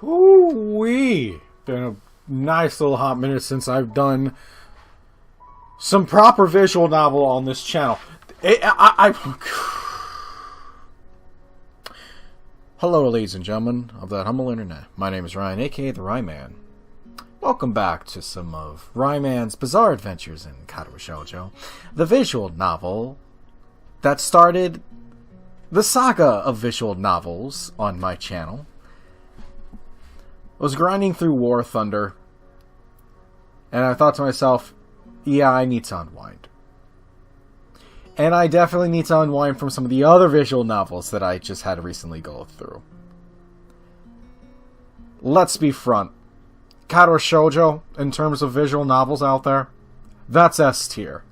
Ooh-wee. Been a nice little hot minute since I've done some proper visual novel on this channel. Hello, ladies and gentlemen of that humble internet. My name is Ryan, aka the Ryeman. Welcome back to some of Ryeman's bizarre adventures in Katawa Shoujo, the visual novel that started the saga of visual novels on my channel. I was grinding through War Thunder, and I thought to myself, yeah, I need to unwind. And I definitely need to unwind from some of the other visual novels that I just had to recently go through. Let's be front. Katawa Shoujo, in terms of visual novels out there, that's S tier.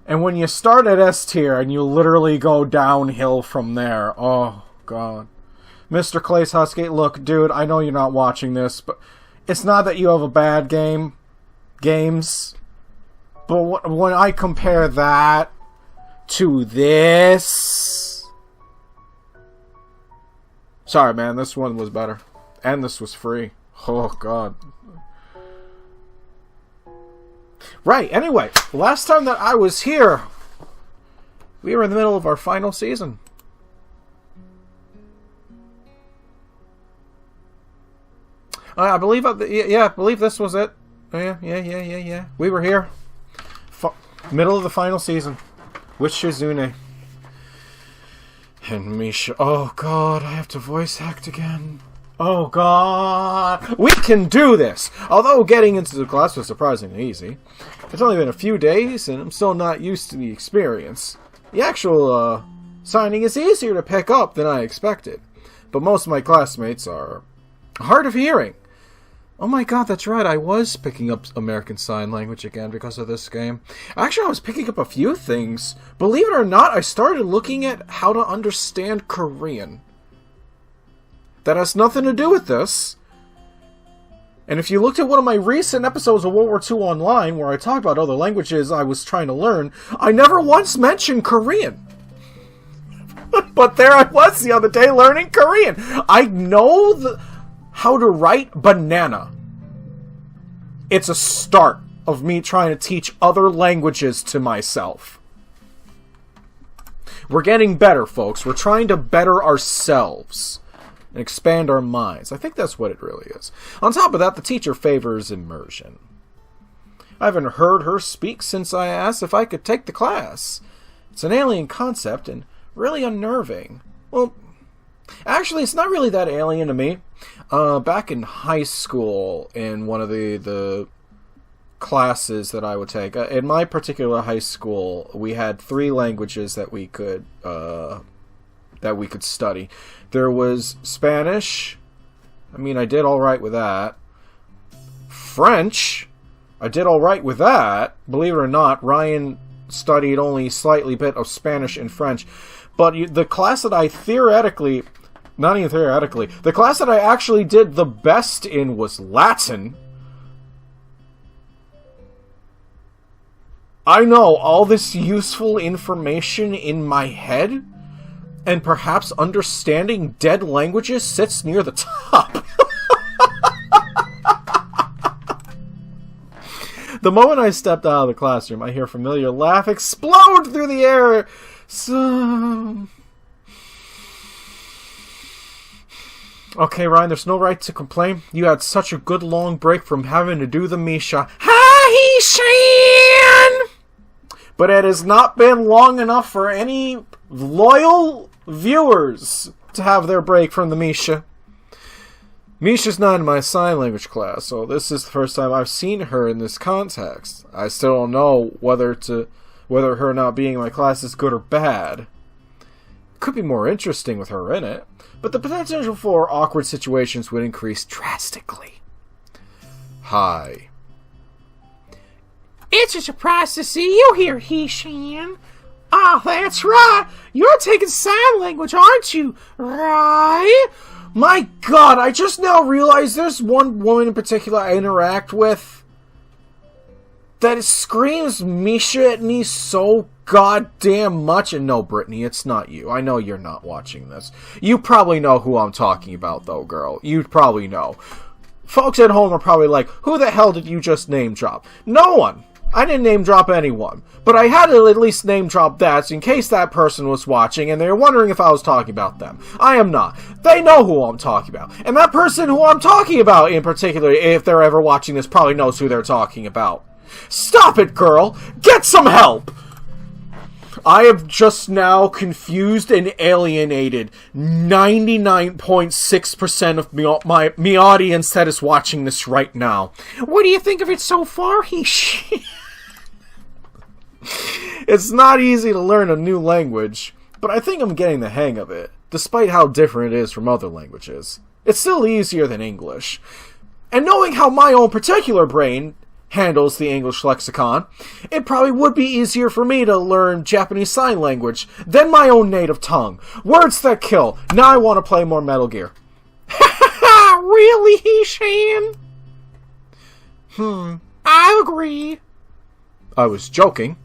And when you start at S tier and you literally go downhill from there, oh god. Mr. Clay's Husky, look, dude, I know you're not watching this, but it's not that you have a bad games, but when I compare that to this, sorry man, this one was better, and this was free. Oh god. Right, anyway, last time that I was here, we were in the middle of our final season. I believe, I believe this was it. Yeah. We were here. Middle of the final season. With Shizune. And Misha. Oh god, I have to voice act again. Oh god. We can do this! Although getting into the class was surprisingly easy. It's only been a few days, and I'm still not used to the experience. The actual, signing is easier to pick up than I expected. But most of my classmates are hard of hearing. Oh my god, that's right, I was picking up American Sign Language again because of this game. Actually, I was picking up a few things. Believe it or not, I started looking at how to understand Korean. That has nothing to do with this. And if you looked at one of my recent episodes of World War II Online, where I talked about other languages I was trying to learn, I never once mentioned Korean. But there I was the other day learning Korean. I know how to write banana. It's a start of me trying to teach other languages to myself. We're getting better, folks. We're trying to better ourselves and expand our minds. I think that's what it really is. On top of that, the teacher favors immersion. I haven't heard her speak since I asked if I could take the class. It's an alien concept and really unnerving. Well, actually, it's not really that alien to me. Back in high school, in one of the classes that I would take, in my particular high school, we had 3 languages that we could study. There was Spanish. I mean, I did all right with that. French. I did all right with that. Believe it or not, Ryan studied only slightly bit of Spanish and French. But the class that I not even theoretically, the class that I actually did the best in was Latin. I know all this useful information in my head, and perhaps understanding dead languages sits near the top. The moment I stepped out of the classroom, I hear a familiar laugh explode through the air. So... Okay, Ryan, there's no right to complain. You had such a good long break from having to do the Misha. Hi-Shan! But it has not been long enough for any loyal viewers to have their break from the Misha. Misha's not in my sign language class, so this is the first time I've seen her in this context. I still don't know whether her not being in my class is good or bad. It could be more interesting with her in it, but the potential for awkward situations would increase drastically. Hi. It's a surprise to see you here, He-Shan. Ah, that's right. You're taking sign language, aren't you? Right? My god, I just now realized there's one woman in particular I interact with that screams Misha at me so goddamn much. And no, Brittany, it's not you. I know you're not watching this. You probably know who I'm talking about, though, girl. You probably know. Folks at home are probably like, who the hell did you just name drop? No one. I didn't name drop anyone. But I had to at least name drop that in case that person was watching and they were wondering if I was talking about them. I am not. They know who I'm talking about. And that person who I'm talking about in particular, if they're ever watching this, probably knows who they're talking about. Stop it, girl! Get some help! I have just now confused and alienated 99.6% of me audience that is watching this right now. What do you think of it so far, Hishi? It's not easy to learn a new language, but I think I'm getting the hang of it, despite how different it is from other languages. It's still easier than English. And knowing how my own particular brain handles the English lexicon, it probably would be easier for me to learn Japanese Sign Language than my own native tongue. Words that kill. Now I want to play more Metal Gear. Really, Hishan? I agree. I was joking.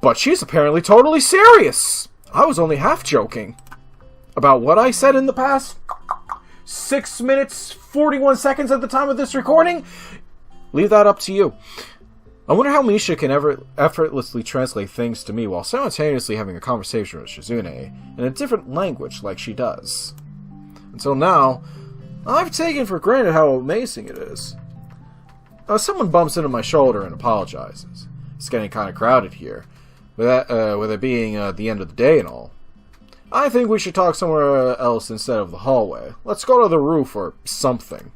But she's apparently totally serious. I was only half joking. About what I said in the past 6 minutes, 41 seconds at the time of this recording? Leave that up to you. I wonder how Misha can ever effortlessly translate things to me while simultaneously having a conversation with Shizune in a different language like she does. Until now, I've taken for granted how amazing it is. Someone bumps into my shoulder and apologizes. It's getting kind of crowded here, with it being the end of the day and all. I think we should talk somewhere else instead of the hallway. Let's go to the roof or something.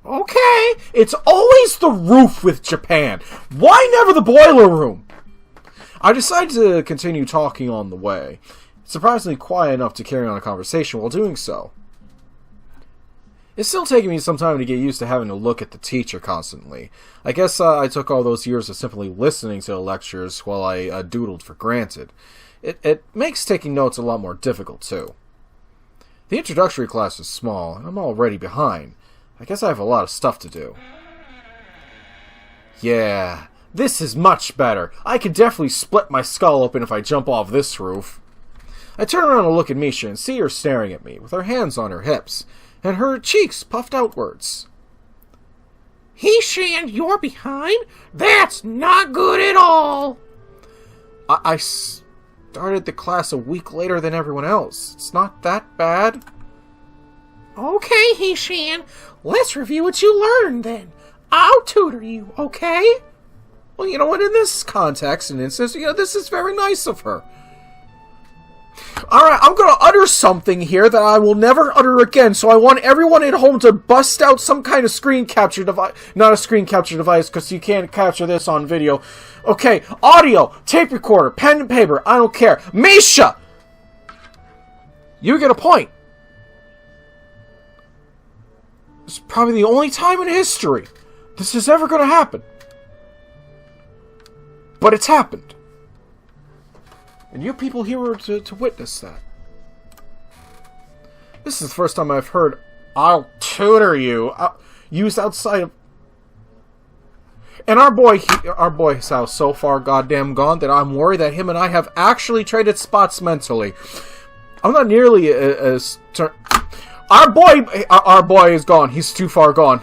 Okay, it's always the roof with Japan. Why never the boiler room? I decide to continue talking on the way. It's surprisingly quiet enough to carry on a conversation while doing so. It's still taking me some time to get used to having to look at the teacher constantly. I guess I took all those years of simply listening to the lectures while I doodled for granted. It makes taking notes a lot more difficult, too. The introductory class is small, and I'm already behind. I guess I have a lot of stuff to do. Yeah, this is much better. I could definitely split my skull open if I jump off this roof. I turn around and look at Misha and see her staring at me, with her hands on her hips, and her cheeks puffed outwards. Hishan, you're behind? That's not good at all! I started the class a week later than everyone else. It's not that bad. Okay, Hishan, let's review what you learned then. I'll tutor you, okay? Well, you know what, in this context and instance, this is very nice of her. Alright, I'm gonna utter something here that I will never utter again, so I want everyone at home to bust out some kind of screen capture device. Not a screen capture device, because you can't capture this on video. Okay, audio, tape recorder, pen and paper, I don't care. Misha! You get a point. It's probably the only time in history this is ever going to happen. But it's happened. And you people here were to witness that. This is the first time I've heard "I'll tutor you" used outside of... And our boy sounds so far goddamn gone that I'm worried that him and I have actually traded spots mentally. I'm not nearly as... Our boy is gone. He's too far gone.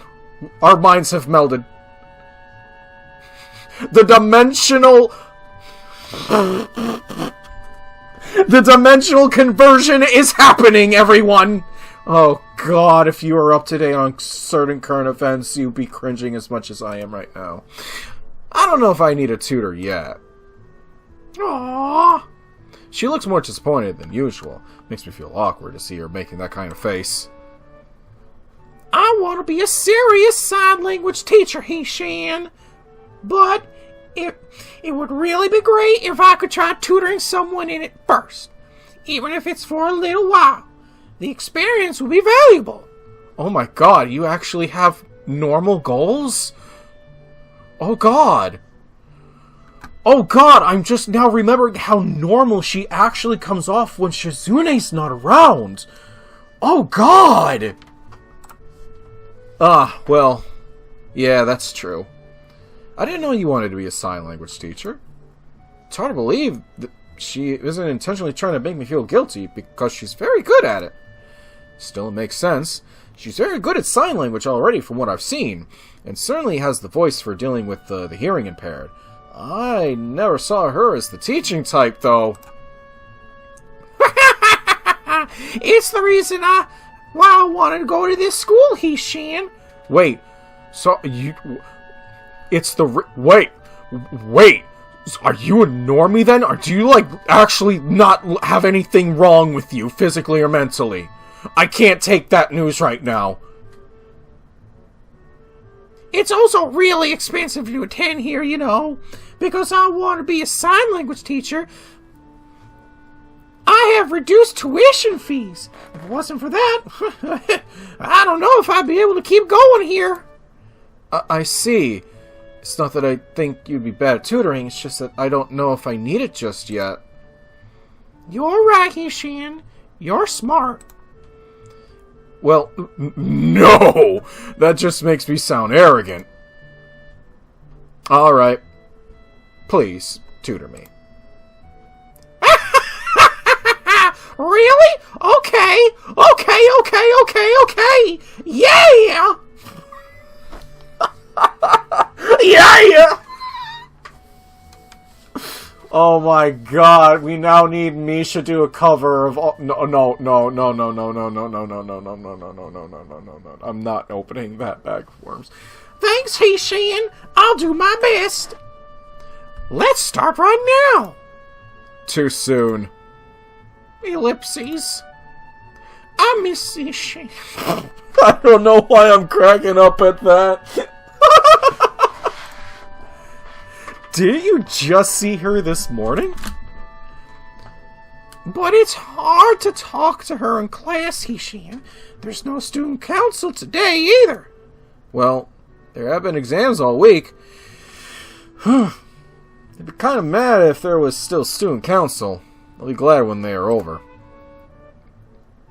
Our minds have melded. The dimensional conversion is happening, everyone! Oh god, if you were up to date on certain current events, you'd be cringing as much as I am right now. I don't know if I need a tutor yet. Aww. She looks more disappointed than usual. Makes me feel awkward to see her making that kind of face. I want to be a serious sign language teacher, Hishan. But it would really be great if I could try tutoring someone in it first. Even if it's for a little while. The experience would be valuable. Oh my god, you actually have normal goals? Oh god. Oh god, I'm just now remembering how normal she actually comes off when Shizune's not around. Oh god! Well, yeah, that's true. I didn't know you wanted to be a sign language teacher. It's hard to believe that she isn't intentionally trying to make me feel guilty, because she's very good at it. Still, it makes sense. She's very good at sign language already from what I've seen, and certainly has the voice for dealing with the hearing impaired. I never saw her as the teaching type, though. It's the reason why I wanted to go to this school, He-Shan. Wait, so you... It's the... Wait! Are you a normie then? Or do you, like, actually not have anything wrong with you, physically or mentally? I can't take that news right now. It's also really expensive to attend here, you know, because I want to be a sign language teacher. I have reduced tuition fees. If it wasn't for that, I don't know if I'd be able to keep going here. I see. It's not that I think you'd be bad at tutoring, it's just that I don't know if I need it just yet. You're right, He-Shan. You're smart. Well, no! That just makes me sound arrogant. Alright. Please, tutor me. Really? Okay! Yeah! Yeah! Oh my god, we now need Misha to do a cover of all... No. I'm not opening that bag of worms. Thanks, He-Shan. I'll do my best. Let's start right now. Too soon. Ellipses. I miss He-Shan. I don't know why I'm cracking up at that. Did you just see her this morning? But it's hard to talk to her in class, He-Shan. There's no student council today either. Well, there have been exams all week. I'd be kind of mad if there was still student council. I'll be glad when they are over.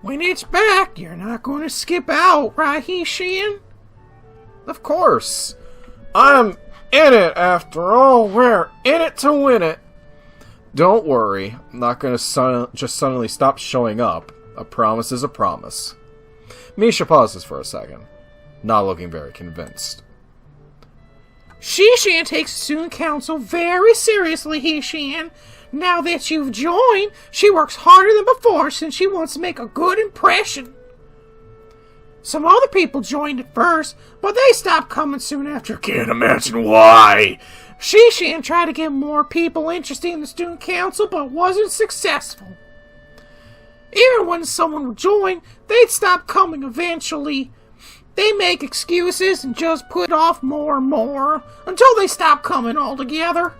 When it's back, you're not going to skip out, right, He-Shan? Of course. I'm in it, after all. We're in it to win it. Don't worry. I'm not going to just suddenly stop showing up. A promise is a promise. Misha pauses for a second, not looking very convinced. He-Shan takes student council very seriously, He-Shan. Now that you've joined, she works harder than before since she wants to make a good impression. Some other people joined at first, but they stopped coming soon after. Can't imagine why. He-Shan tried to get more people interested in the student council, but wasn't successful. Even when someone would join, they'd stop coming eventually. They make excuses and just put off more and more, until they stop coming altogether.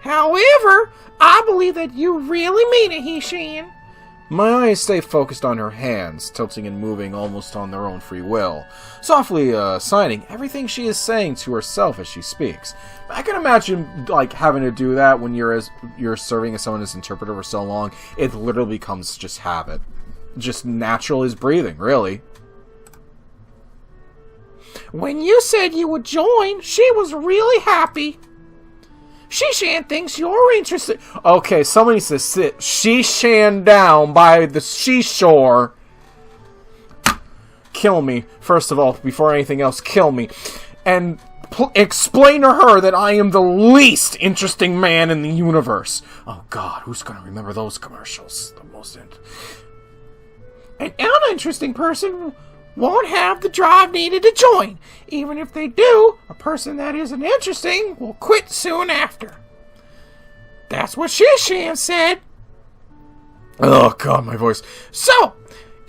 However, I believe that you really mean it, He-Shan. My eyes stay focused on her hands, tilting and moving almost on their own free will, softly signing everything she is saying to herself as she speaks. I can imagine, like, having to do that when you're serving as someone as interpreter for so long. It literally becomes just habit. Just natural as breathing, really. When you said you would join, she was really happy. He-Shan thinks you're interested. Okay, somebody needs to sit He-Shan down by the seashore. Kill me. First of all, before anything else, kill me. And explain to her that I am the least interesting man in the universe. Oh god, who's gonna remember those commercials? The most An uninteresting person won't have the drive needed to join. Even if they do, a person that isn't interesting will quit soon after. That's what He-Shan said. Oh god, my voice. So,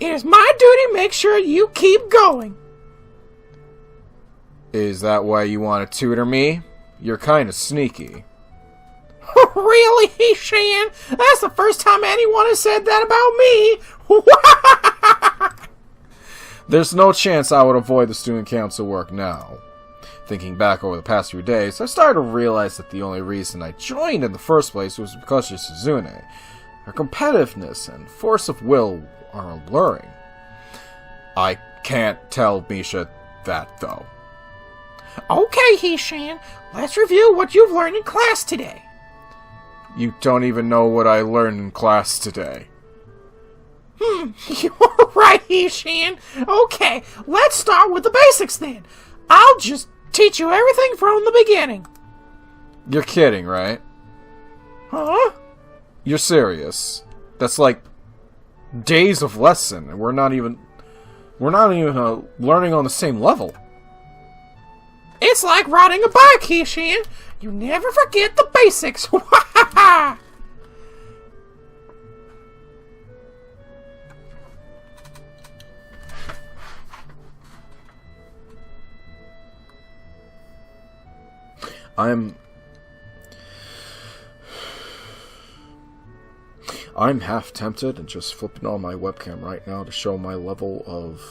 it is my duty to make sure you keep going. Is that why you want to tutor me? You're kind of sneaky. Really, He-Shan? That's the first time anyone has said that about me. There's no chance I would avoid the student council work now. Thinking back over the past few days, I started to realize that the only reason I joined in the first place was because of Suzune. Her competitiveness and force of will are alluring. I can't tell Misha that, though. Okay, He-Shan, let's review what you've learned in class today. You don't even know what I learned in class today. You're right, Hishan. Okay, let's start with the basics then. I'll just teach you everything from the beginning. You're kidding, right? Huh? You're serious. That's like days of lesson, and we're not even learning on the same level. It's like riding a bike, Hishan. You never forget the basics. I'm half tempted and just flipping on my webcam right now to show my level of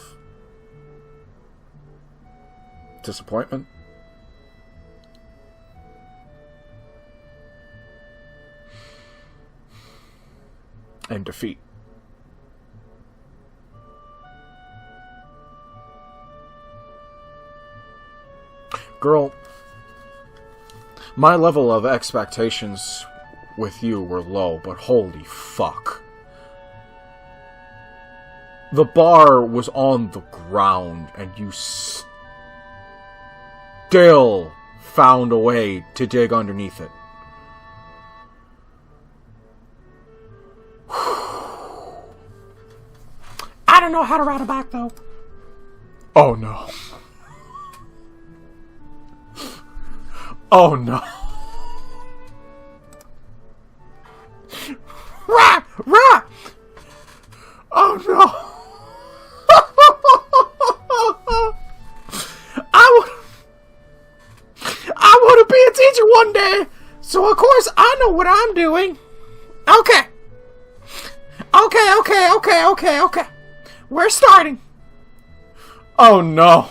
disappointment. And defeat. Girl, my level of expectations with you were low, but holy fuck. The bar was on the ground, and you still found a way to dig underneath it. I don't know how to ride a bike, though. Oh no. Oh no. Rah! Rah! Oh no. I want to be a teacher one day. So of course I know what I'm doing. Okay. Okay. We're starting. Oh no.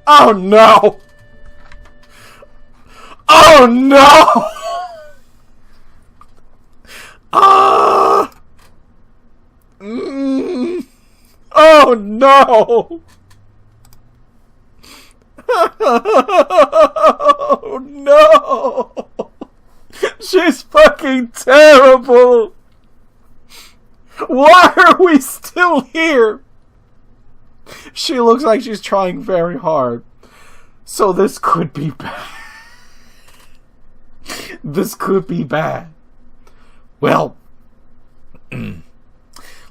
Oh no. Oh no. Oh no. Oh no. She's fucking terrible. Why are we still here? She looks like she's trying very hard. So this could be bad. This could be bad. Well,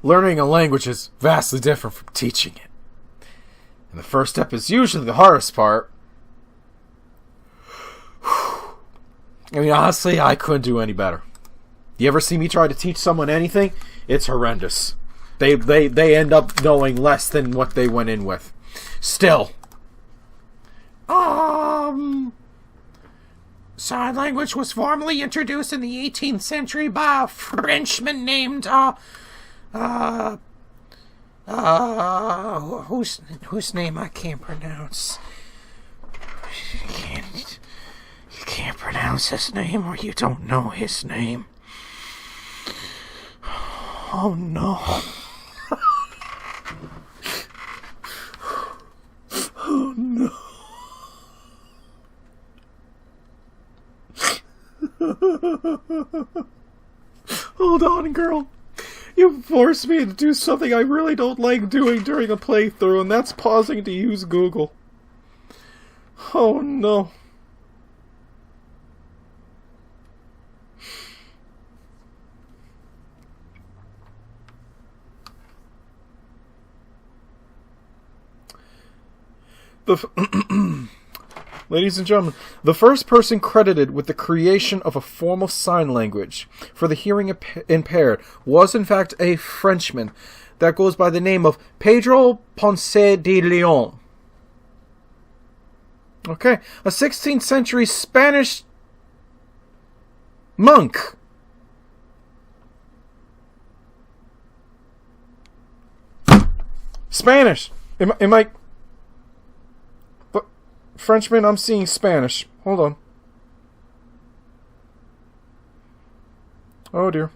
learning a language is vastly different from teaching it. And the first step is usually the hardest part. I mean, honestly, I couldn't do any better. You ever see me try to teach someone anything? It's horrendous. They end up knowing less than what they went in with. Still. Sign language was formally introduced in the 18th century by a Frenchman named, whose name I can't pronounce. You can't pronounce his name, or you don't know his name. Oh no. Oh no. Hold on, girl. You forced me to do something I really don't like doing during a playthrough, and that's pausing to use Google. Oh no. Ladies and gentlemen, the first person credited with the creation of a form of sign language for the hearing impaired was in fact a Frenchman that goes by the name of Pedro Ponce de Leon. Okay, a 16th century Spanish monk. Spanish. Am I... Frenchman, I'm seeing Spanish. Hold on. Oh dear.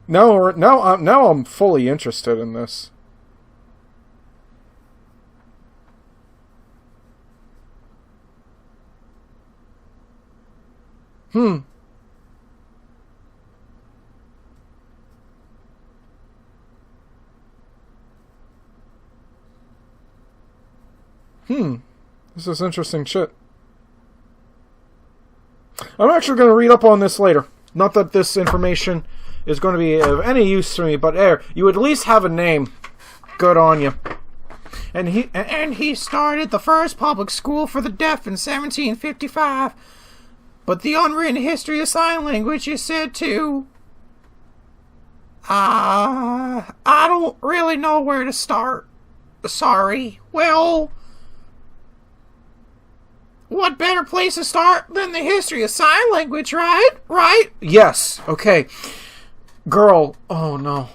Now I'm fully interested in this. This is interesting shit. I'm actually going to read up on this later. Not that this information is going to be of any use to me, but you at least have a name. Good on you. And he started the first public school for the deaf in 1755. But the unwritten history of sign language is said to... I don't really know where to start. Sorry. Well... What better place to start than the history of sign language, right? Right? Yes, okay. Girl, oh no.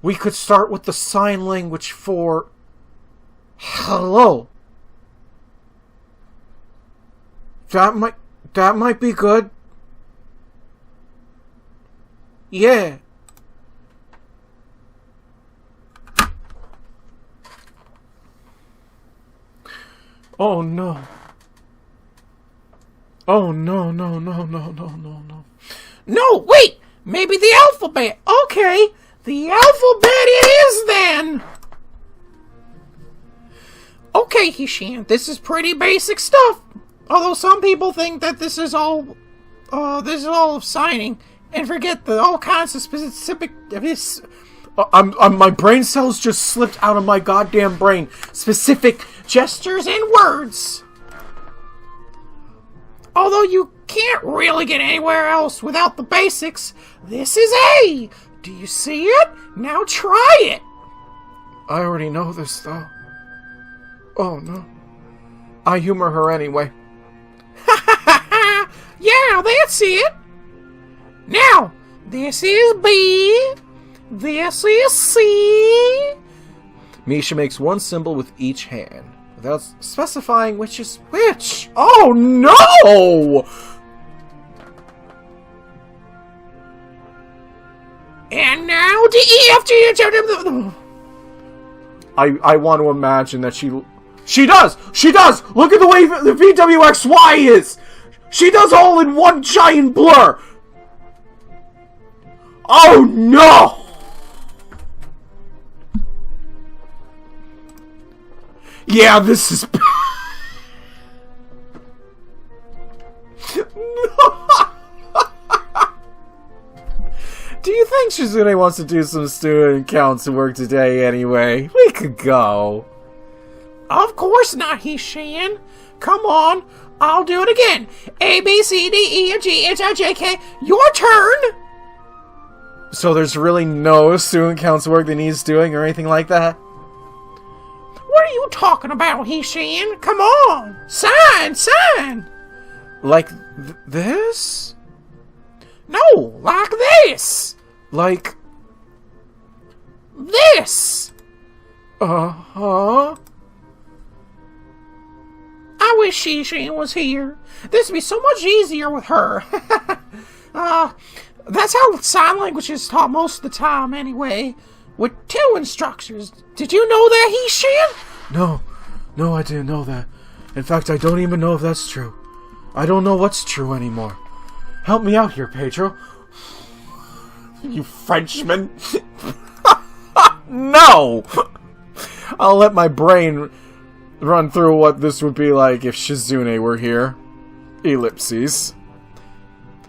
We could start with the sign language for... hello. That might be good. Yeah. Oh no. Oh, no. No, wait! Maybe the alphabet! Okay, the alphabet it is then! Okay, Hishan, this is pretty basic stuff. Although some people think that this is all of signing, and forget the all kinds of specific... my brain cells just slipped out of my goddamn brain. Specific gestures and words. Although you can't really get anywhere else without the basics, this is A. Do you see it? Now try it. I already know this, though. Oh, no. I humor her anyway. Yeah, that's it. Now, this is B. This is C. Misha makes one symbol with each hand, without specifying which is which. Oh, no! And now D, E, F, G, H, I, J, I want to imagine that she does! She does! Look at the way the VWXY is! She does all in one giant blur! Oh, no! Yeah, this is... Do you think Shizune wants to do some student council work today anyway? We could go. Of course not, Hishan. Come on, I'll do it again. A, B, C, D, E, F, G, H, I, J, K. Your turn! So there's really no student council work that needs doing or anything like that? What are you talking about, Hishan? Come on! Sign! Like this? No, like this! Like... this! Uh-huh. I wish Hishan was here. This would be so much easier with her. That's how sign language is taught most of the time, anyway. With 2 instructors. Did you know that, Hishan? No, I didn't know that. In fact, I don't even know if that's true. I don't know what's true anymore. Help me out here, Pedro. You Frenchman. No! I'll let my brain run through what this would be like if Shizune were here. Ellipses.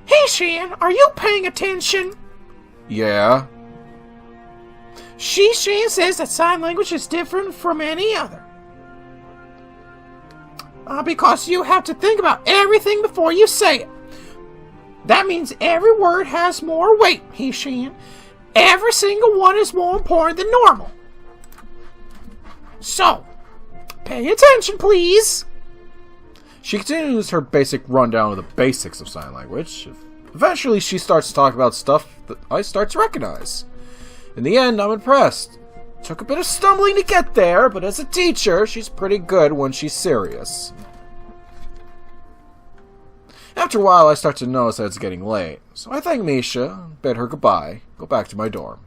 Hishan, are you paying attention? Yeah. Hishan says that sign language is different from any other. Because you have to think about everything before you say it. That means every word has more weight, Hishan. Every single one is more important than normal. So, pay attention, please. She continues her basic rundown of the basics of sign language. Eventually, she starts to talk about stuff that I start to recognize. In the end, I'm impressed. Took a bit of stumbling to get there, but as a teacher, she's pretty good when she's serious. After a while, I start to notice that it's getting late, so I thank Misha, bid her goodbye, go back to my dorm.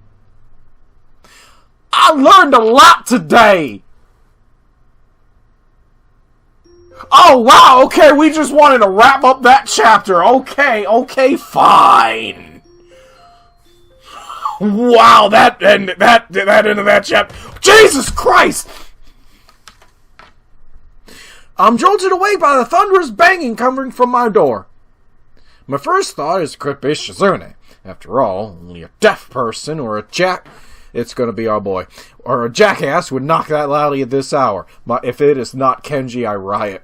I learned a lot today! Oh, wow, okay, we just wanted to wrap up that chapter. Okay, fine. Wow, that end of that chapter. Jesus Christ! I'm jolted awake by the thunderous banging coming from my door. My first thought is could be Shizune. After all, only a deaf person or a it's gonna be our boy, or a jackass would knock that loudly at this hour. If it is not Kenji, I riot.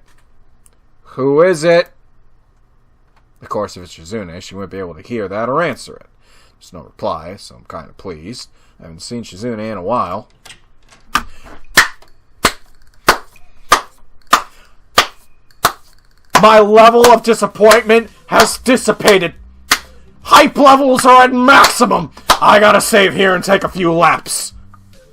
Who is it? Of course, if it's Shizune, she wouldn't be able to hear that or answer it. There's no reply, so I'm kind of pleased. I haven't seen Shizune in a while. My level of disappointment has dissipated. Hype levels are at maximum. I gotta save here and take a few laps.